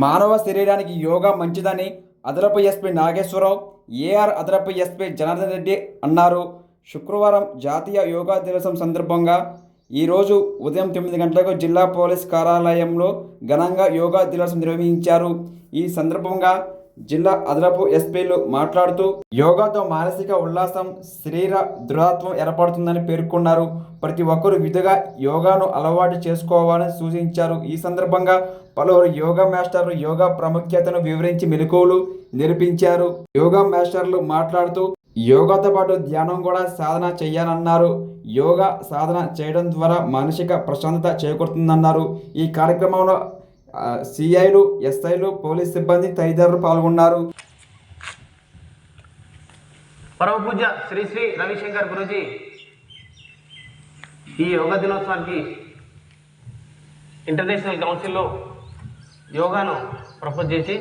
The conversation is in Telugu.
మానవ శరీరానికి యోగా మంచిదని అదనపు ఎస్పీ నాగేశ్వరరావు, ఏఆర్ అదనపు ఎస్పీ జనార్దన్ రెడ్డి అన్నారు. శుక్రవారం జాతీయ యోగా దివసం సందర్భంగా ఈరోజు ఉదయం 9 గంటలకు జిల్లా పోలీస్ కార్యాలయంలో ఘనంగా యోగా దివసం నిర్వహించారు. ఈ సందర్భంగా జిల్లా అదనపు ఎస్పీలు మాట్లాడుతూ యోగాతో మానసిక ఉల్లాసం, శరీర దృఢత్వం ఏర్పడుతుందని పేర్కొన్నారు. ప్రతి ఒక్కరూ విధిగా యోగాను అలవాటు చేసుకోవాలని సూచించారు. ఈ సందర్భంగా పలువురు యోగా మాస్టర్లు యోగా ప్రాముఖ్యతను వివరించి మెలకువలు నేర్పించారు. యోగా మాస్టర్లు మాట్లాడుతూ యోగాతో పాటు ధ్యానం కూడా సాధన చేయాలన్నారు. యోగా సాధన చేయడం ద్వారా మానసిక ప్రశాంతత చేకూరుతుందన్నారు. ఈ కార్యక్రమంలో సిఐలు, ఎస్ఐలు, పోలీస్ సిబ్బంది తదితరులు పాల్గొన్నారు. పరమ పూజ్య శ్రీ శ్రీ రవిశంకర్ గురూజీ ఈ యోగా దినోత్సవానికి ఇంటర్నేషనల్ కౌన్సిల్లో యోగాను ప్రపోజ్ చేసి